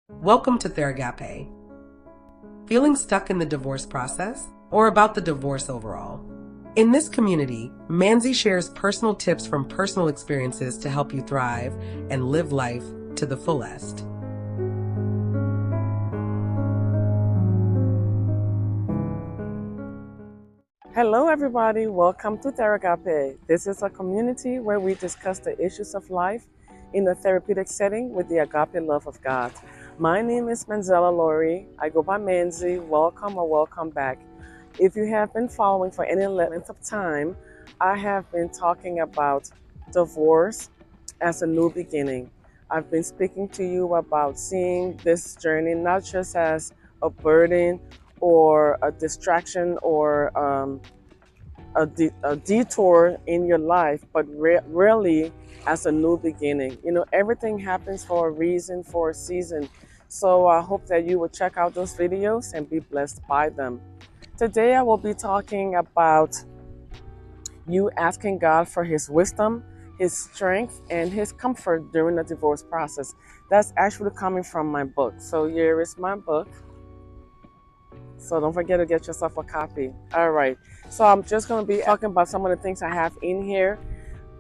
Welcome to Theragape. Feeling stuck in the divorce process or about the divorce overall? In this community, Manzi shares personal tips from personal experiences to help you thrive and live life to the fullest. Hello everybody, welcome to Theragape. This is a community where we discuss the issues of life in a therapeutic setting with the agape love of God. My name is Manzaler Lohrey. I go by Manzi. Welcome or welcome back. If you have been following for any length of time, I have been talking about divorce as a new beginning. I've been speaking to you about seeing this journey not just as a burden or a distraction or a detour in your life, but really as a new beginning. You know, everything happens for a reason, for a season. So I hope that you will check out those videos and be blessed by them. Today I will be talking about you asking God for His wisdom, His strength, and His comfort during the divorce process. That's actually coming from my book. So here is my book. So don't forget to get yourself a copy. All right. So I'm just going to be talking about some of the things I have in here.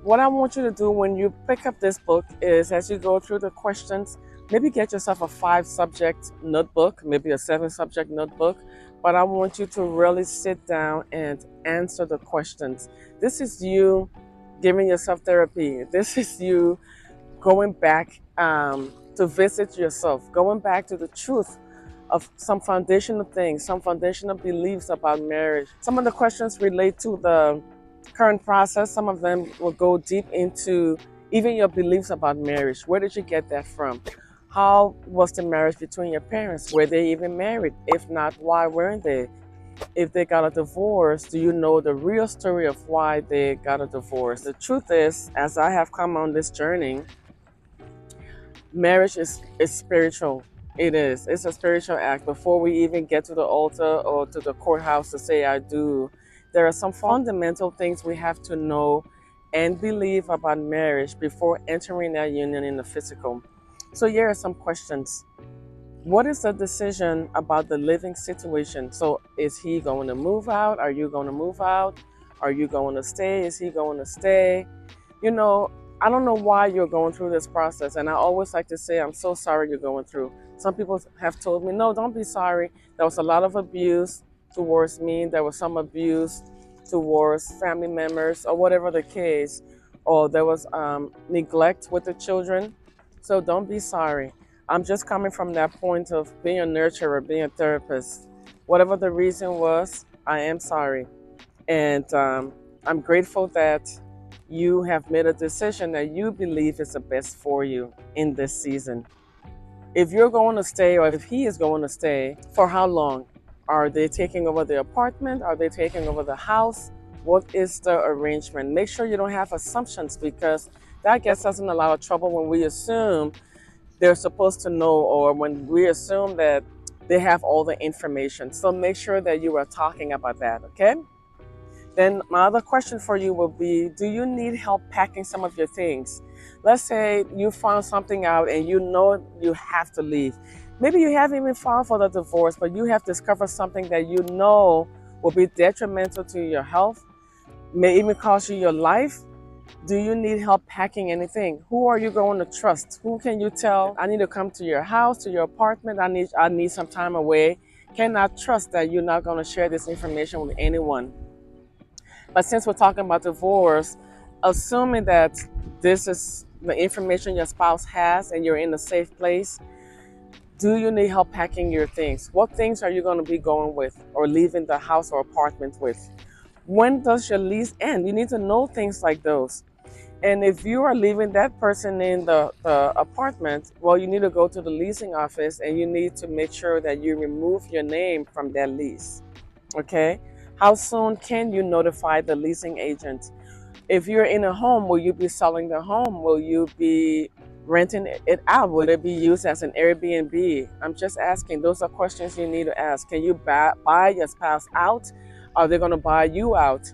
What I want you to do when you pick up this book is, as you go through the questions, maybe get yourself a 5-subject notebook, maybe a 7-subject notebook. But I want you to really sit down and answer the questions. This is you giving yourself therapy. This is you going back to visit yourself, going back to the truth of some foundational things, some foundational beliefs about marriage. Some of the questions relate to the current process. Some of them will go deep into even your beliefs about marriage. Where did you get that from? How was the marriage between your parents? Were they even married? If not, why weren't they? If they got a divorce, do you know the real story of why they got a divorce? The truth is, as I have come on this journey, marriage is spiritual. It is. It's a spiritual act. Before we even get to the altar or to the courthouse to say I do, there are some fundamental things we have to know and believe about marriage before entering that union in the physical. So here are some questions. What is the decision about the living situation? So is he going to move out? Are you going to move out? Are you going to stay? Is he going to stay? You know, I don't know why you're going through this process. And I always like to say, I'm so sorry you're going through. Some people have told me, no, don't be sorry. There was a lot of abuse towards me. There was some abuse towards family members or whatever the case. Or there was neglect with the children. So don't be sorry. I'm just coming from that point of being a nurturer, being a therapist. Whatever the reason was, I am sorry. And I'm grateful that you have made a decision that you believe is the best for you in this season. If you're going to stay, or if he is going to stay, for how long? Are they taking over the apartment? Are they taking over the house? What is the arrangement? Make sure you don't have assumptions, because that gets us in a lot of trouble when we assume they're supposed to know, or when we assume that they have all the information. So make sure that you are talking about that, okay? Then my other question for you will be, do you need help packing some of your things? Let's say you found something out and you know you have to leave. Maybe you haven't even filed for the divorce, but you have discovered something that you know will be detrimental to your health, may even cost you your life. Do you need help packing anything? Who are you going to trust? Who can you tell, I need to come to your house, to your apartment, I need some time away? Cannot trust that you're not going to share this information with anyone. But since we're talking about divorce, assuming that this is the information your spouse has and you're in a safe place, do you need help packing your things? What things are you going to be going with or leaving the house or apartment with? When does your lease end? You need to know things like those. And if you are leaving that person in the apartment, well, you need to go to the leasing office and you need to make sure that you remove your name from that lease. Okay? How soon can you notify the leasing agent? If you're in a home, will you be selling the home? Will you be renting it out? Will it be used as an Airbnb? I'm just asking. Those are questions you need to ask. Can you buy your spouse out? Are they going to buy you out?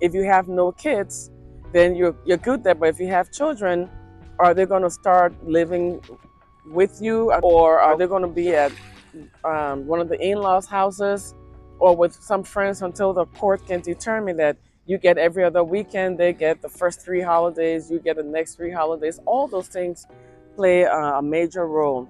If you have no kids, then you're good there. But if you have children, are they going to start living with you, or are they going to be at one of the in-laws' houses or with some friends until the court can determine that you get every other weekend, they get the first 3 holidays, you get the next 3 holidays. All those things play a major role.